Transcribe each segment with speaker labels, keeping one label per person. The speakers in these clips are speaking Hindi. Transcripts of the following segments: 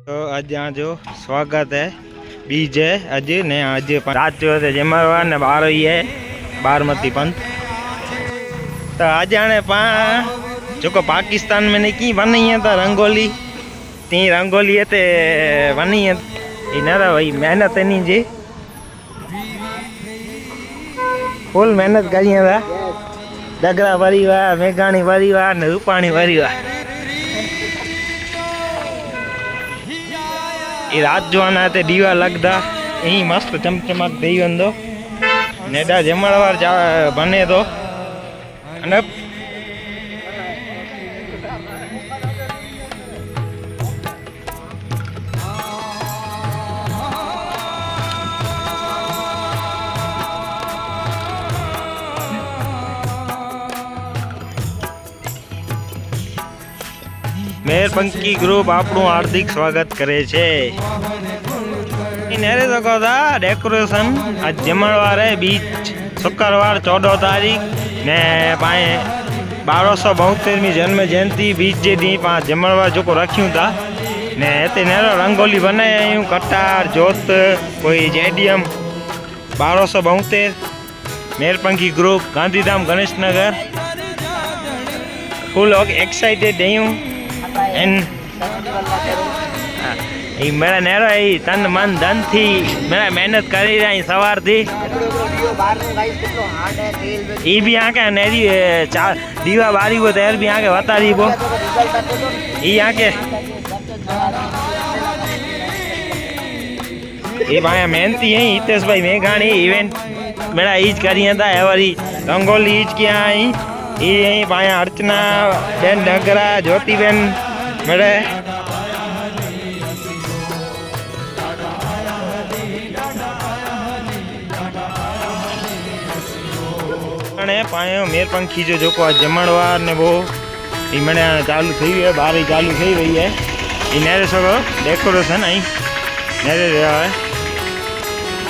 Speaker 1: तो आज यहाँ जो स्वागत है बीज है अज ने आज रात जो है जमरवा ने 12 ही है बारमती पंथ। तो आज आने जो को पाकिस्तान में नहीं की बनी है तो रंगोली ती रंगोली है ते बनी है इनारा भाई मेहनत है नहीं जी फुल मेहनत करी है डगरा भरी हुआ मेघाणी भरी हुआ ने रूपाणी भरी हुआ ये रात जो आना है दीवा लगता यही मस्त चमचमक दई वो नेडा जमणवार बने तो मेहरपंखी ग्रुप आपनु हार्दिक स्वागत करे छे। नेरे तो कहता डेकोरेशन आज जमणवार है बीच शुक्रवार 14 तारीख ने पाए 1272 जन्म जयंती बीच जे दी पाँच जमणवार जो रख्यू था ने ते नेरो रंगोली बनाई आयूं कटार जोत कोई JDM 1272 मेहरपंखी group Gandhidham Ganesh Nagar full excited हूँ एंड मेरा नेरो तन मन धन थी मेरा मेहनत करी रही सवार थी ये भी यहाँ के नेरी दीवा बारी वो तैयार भी यहाँ के बता दी वो ये यहाँ के ये भाई मेहनती है हितेश भाई मेघाणी इवेंट मेरा ईज करी था एवरी रंगोली ईज किया आई ये भाई अर्चना बेन डगरा ज्योति बेन मेरे पायो मेहरपंखी जो जमणवार ने वो मैंने चालू थी है बारी चालू थी रही है ये नेरे सगो डेकोरेशन आई नेरे रहा है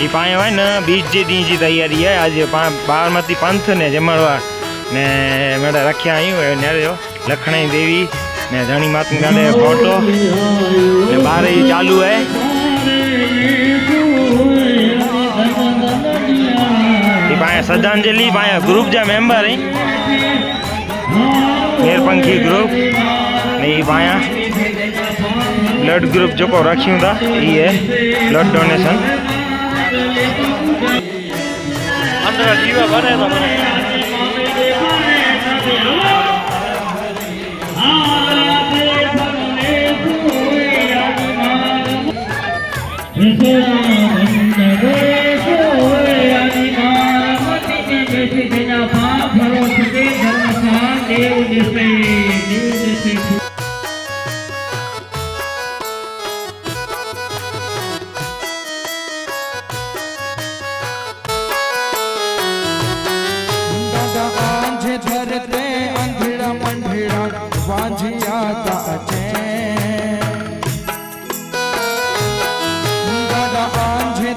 Speaker 1: ये पायो है ना बीच जे दी जी तैयारी है आज बारमती पंथ ने जमणवार ने मेरे रखा आई नेरे लखणी देवी ने धनी माता गाले फोटो ने बार ही चालू है पाया श्रद्धांजलि पाया ग्रुप जा मेंबर है मेहरपंखी ग्रुप नहीं पाया ब्लड ग्रुप जो को रखियो था ये है ब्लड डोनेशन अंदर जीवा बने
Speaker 2: धरते अंधेरा मंढेरा वांझिया दादा आंझे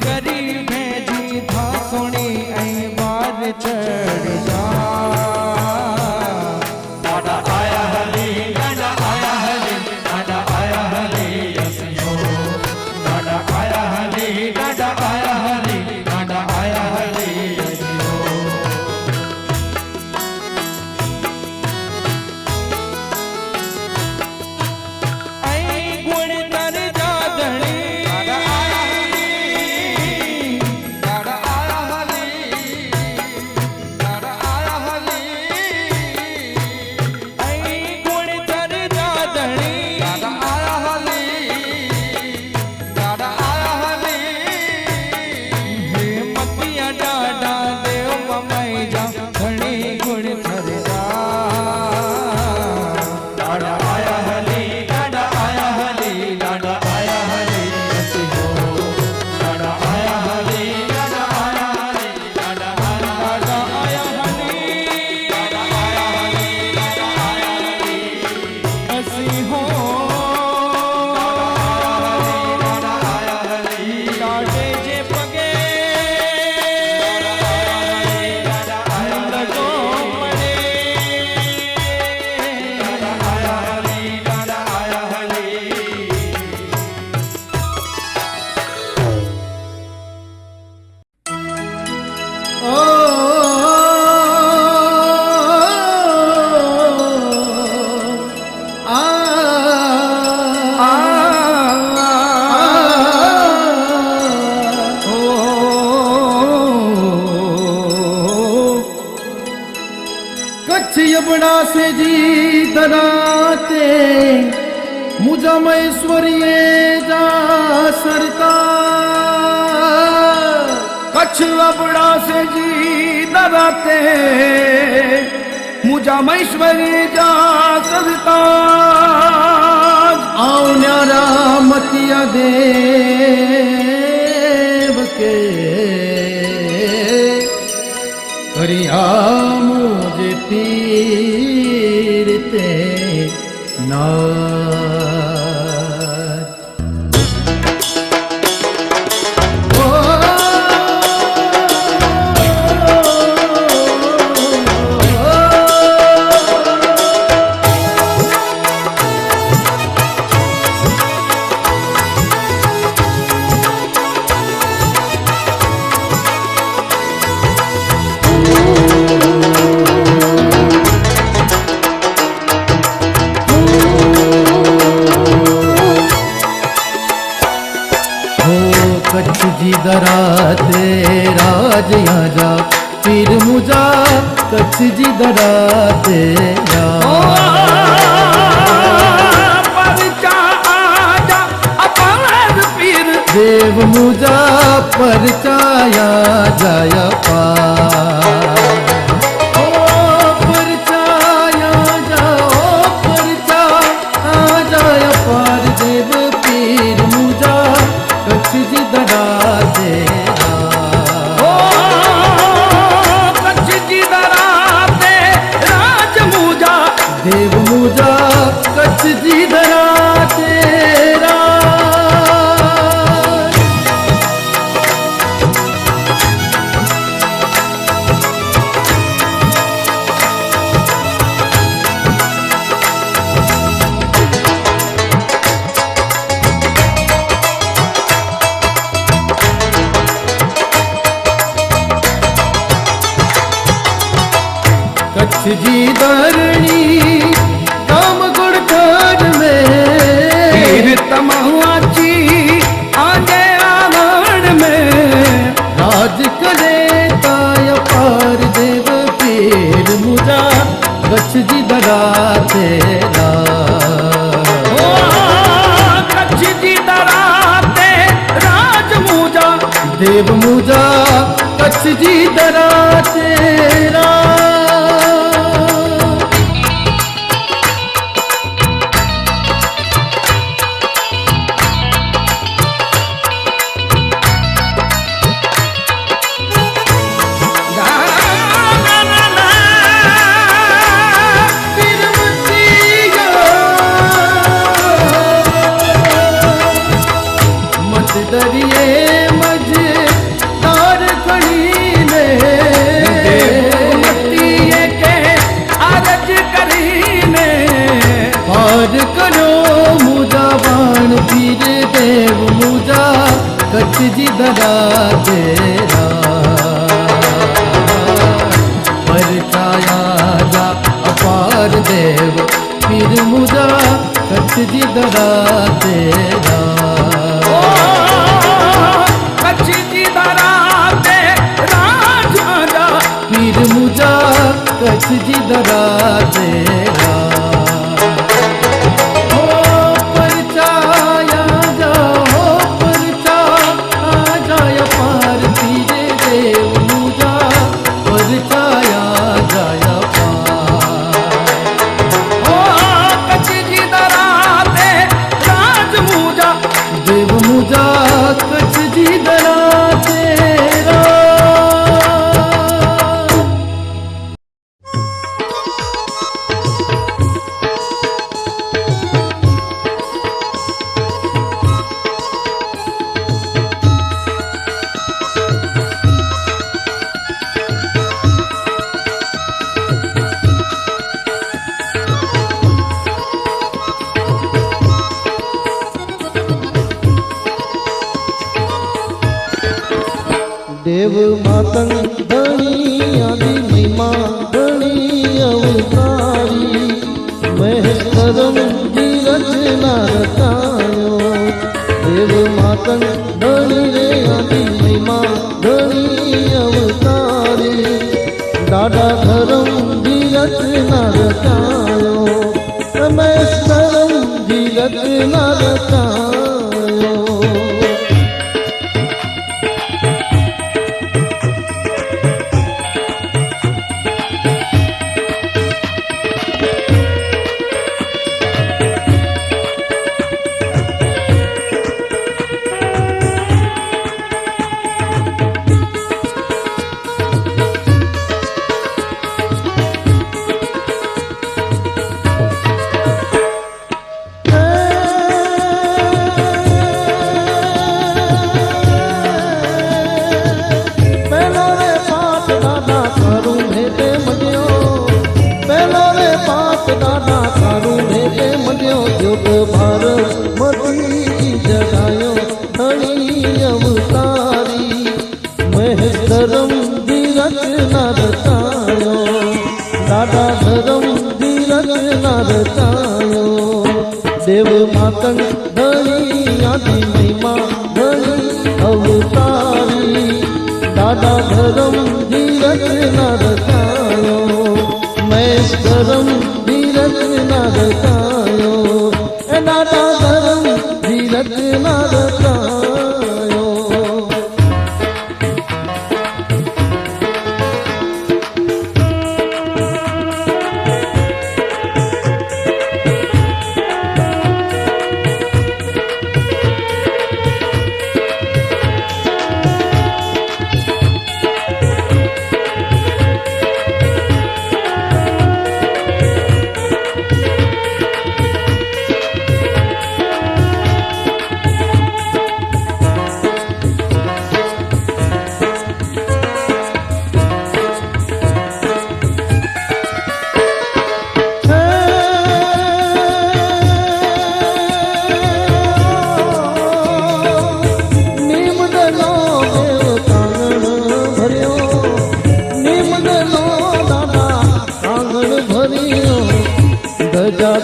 Speaker 2: करी भेजी था सोनी ऐं बार चढ़ जा डाडा आया हली डाडा आया हली डाडा आया हली असियो डाडा आया हली डाडा आया हली डाडा आया हली असियो ऐं गुण तर जादणी डाडा आया हली डाडा आया हली डाडा आया हली ऐं गुण तर जादणी डाडा आया हली डाडा आया हली हे मतिया डाडा देव ममई जा घणी गुण थर जा डाडा आया हली डाडा आया हली डाडा आया हली असिहो डाडा आया हली डाडा आया हली डाडा आया हली डाडा आया हली डाडा आया हली असिहो डाडा आया हली डाडे जे पगे डाडा आया लगो पड़े डाडा आया हली डाडा आया हली कच्छ यमुना से जी दराते मुझा महेश्वरिये जा सरता कच्छ यमुना से जी दराते मुझा महेश्वरी जा सरता आओ न्यारा मतिया देव के करिया मुझे तीरते नाच कच्छ जी दराते राज यहाँ जा पीर मुझा कच्छ जी दराते पीर देव मुझा परचाया जाया परचाया जाओ परचाया जाया पार देव पीर मुझा कच्छ जी दराते कच्छ जी दराते राज मुझा देव मुझा कच्छ जी दराते कच्छ जी धरणी काम गुण घर में पीर तमहुआची आगे आंगन में राज करे ताय पार देव पीर मुझा कच्छ जी दराते कच्छ जी दराते राज मुझा देव मुझा कच्छ जी दराते दरिए मज जी धरा तेरा परछाया जा अपार देव पीर मुझा कच्छ जी धरा तेरा
Speaker 3: कच्छ जी धरा तेरा जा
Speaker 2: पीर मुझा कच्छ जी धरा तेरा
Speaker 4: देव मातंग धनी आदि महिमा धनी अवतारी महेश्वरम जी रचना रचायो देव मातंग धनी रे आदि महिमा धनी अवतारी दादा धर्म जी रचना रचायो महेश्वरम जी रचना रचायो देव मातंग धनी आदि महिमा धनी अवतारी दादा धर्म धीरज न रचायो महेश्वरम धीरज न रचायो दादा धर्म धीरज न रचायो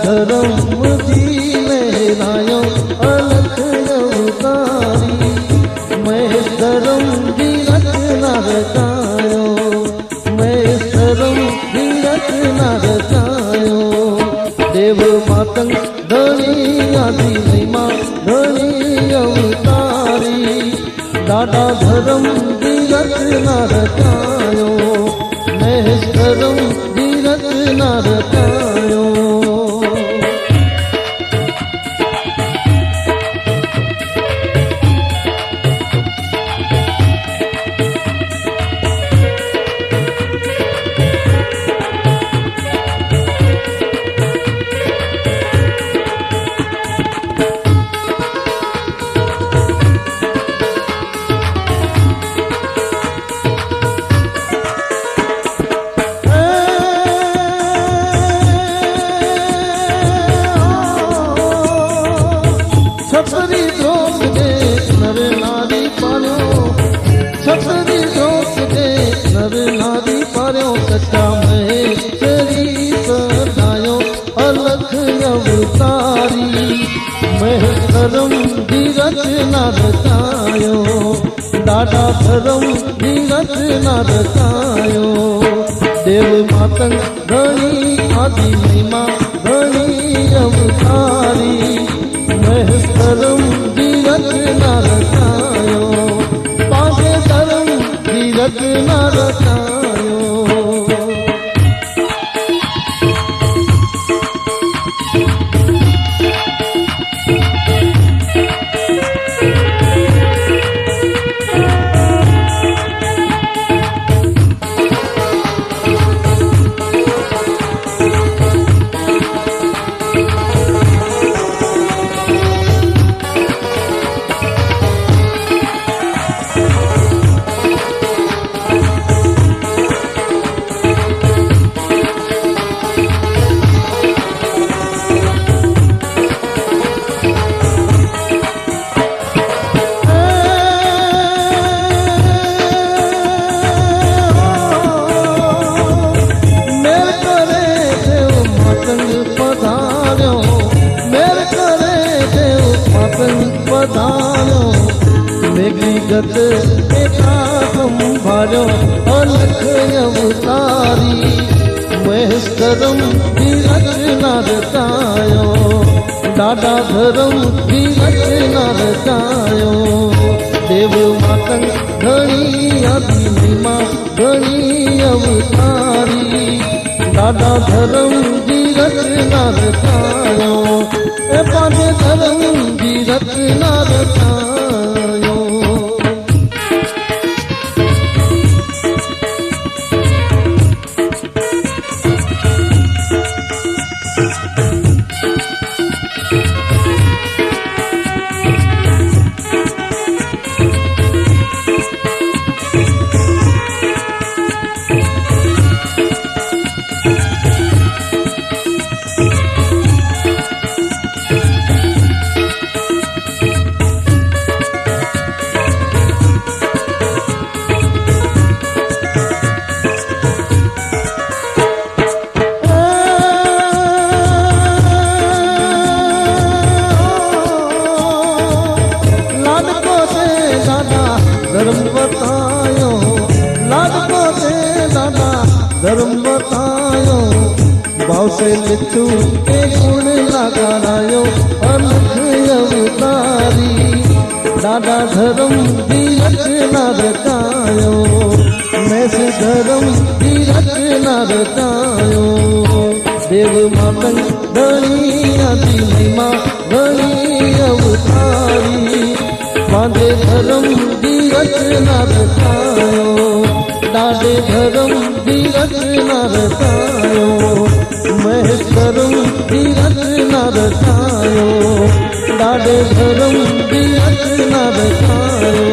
Speaker 4: धर्म जी लहरायो अलख अवतारी महेश्वरम जी रचना रचायो महेश्वरम जी रचना रचायो देव मातंग धनी आदि महिमा धनी अवतारी दादा धर्म जी रचना रचायो महेश्वरम जी रचना रचायो छतरी जोत दे नर नारी पारियो सच्चा महेश्वरी सदायो अलख अवतारी महेश्वरम जी रचना रचायो दादा धर्म जी रचना रचायो देव मातंग धनी आदि महिमा धनी अवतारी महेश्वरम जी रचना रचायो पागे धर्म जी रचना रचायो जगत एका संभाळ्यो अलख अवतारी महेश्वरम जी रचना रचायो दादा धर्म जी रचना रचायो देव मातंग घणी आदि महिमा घणी अवतारी दादा धर्म जी रचना रचायो ए पांच धर्म जी रचना रचायो धर्म बतायो लाडको दे दादा धर्म बतायो भाव से लिखू के गुण लगायो अलख अवतारी दादा धर्म जी रचना रचायो मैं से धर्म जी रचना रचायो देव मातंग धनी आदि महिमा धनी अवतारी मांदे धर्म जी रचना रचायो दादे धर्म जी रचना रचायो महेश्वरम जी रचना रचायो दादे धर्म जी रचना रचायो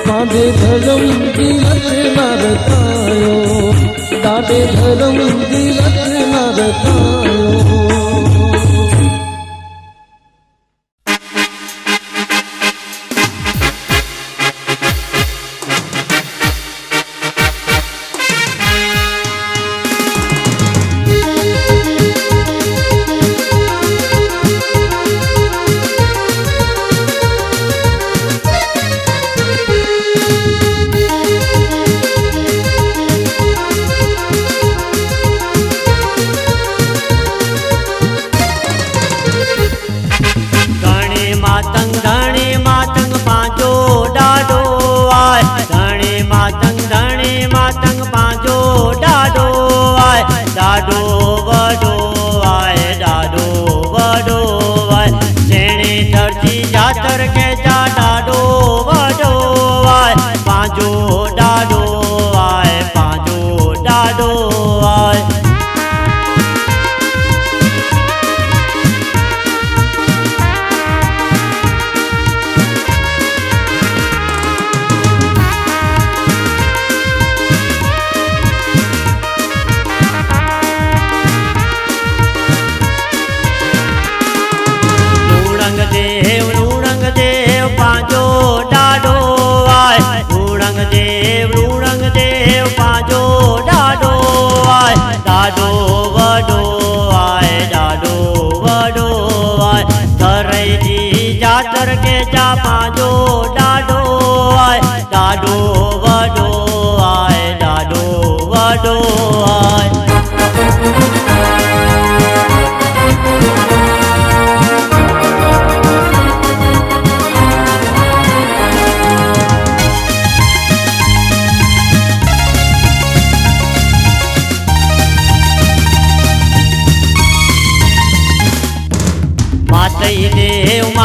Speaker 4: मांदे धर्म जी रचना रचायो दादे धर्म जी रचना रचायो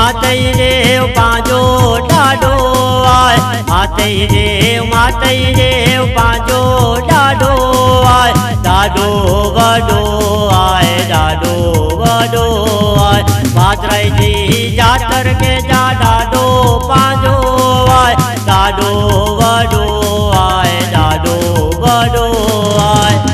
Speaker 5: मातई देव पांजो डाडो आए मातई देव पांजो डाडो आए डाडो वडो आए डाडो वडो आए भाद्रई जी जातर के जा डाडो पांजो आए डाडो वडो आए डाडो वडो आए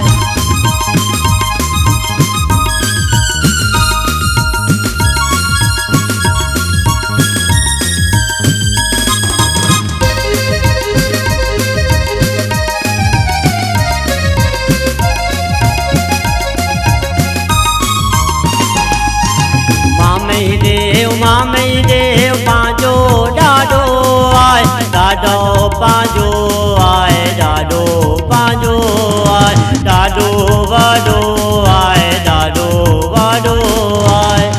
Speaker 5: मामई देव पांजो डाडो आए डाडो पांजो आए डाडो पांजो आए डाडो वडो आए डाडो वडो आए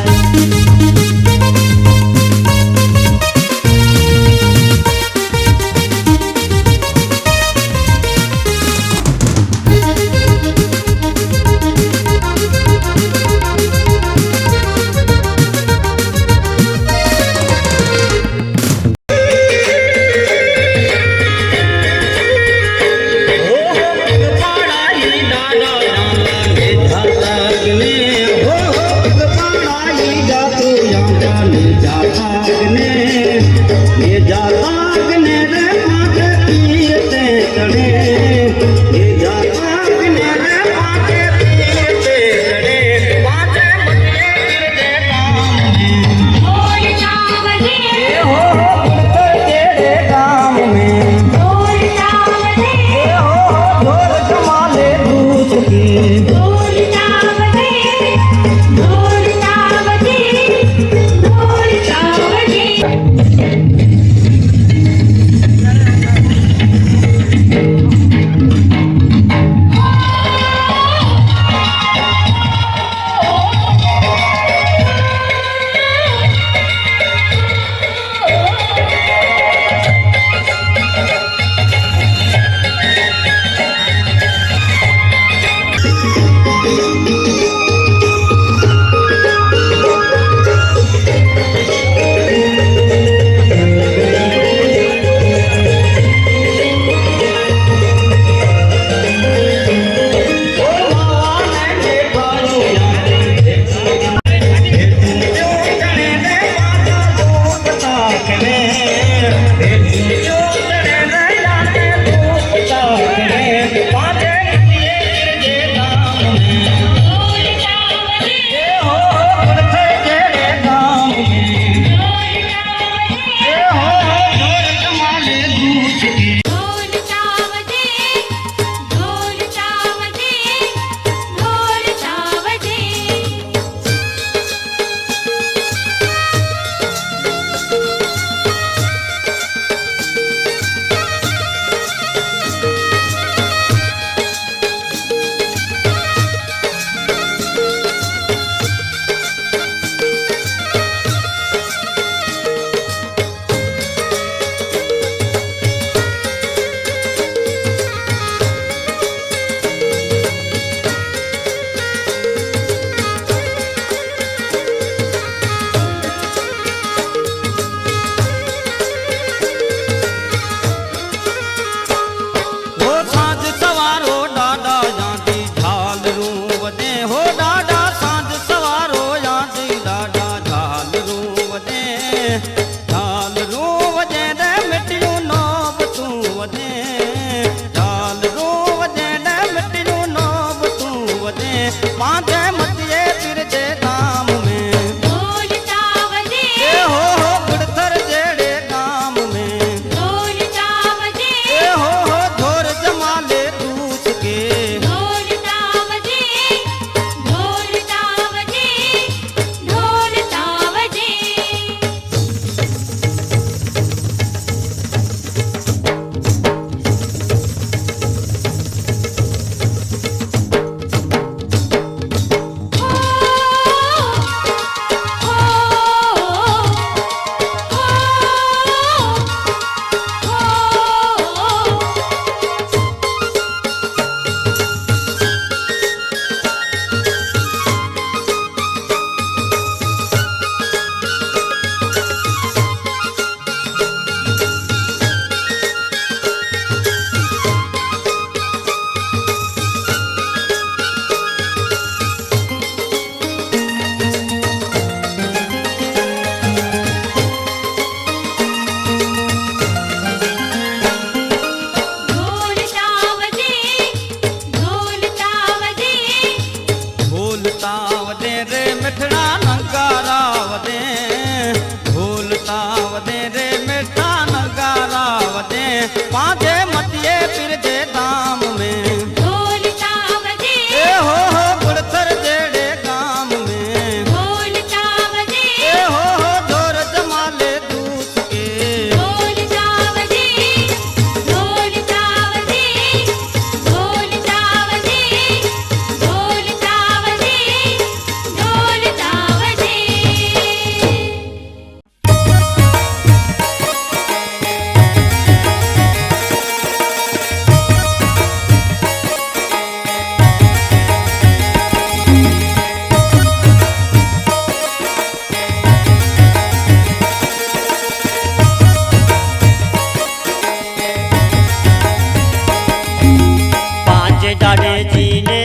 Speaker 5: डाडे जी ने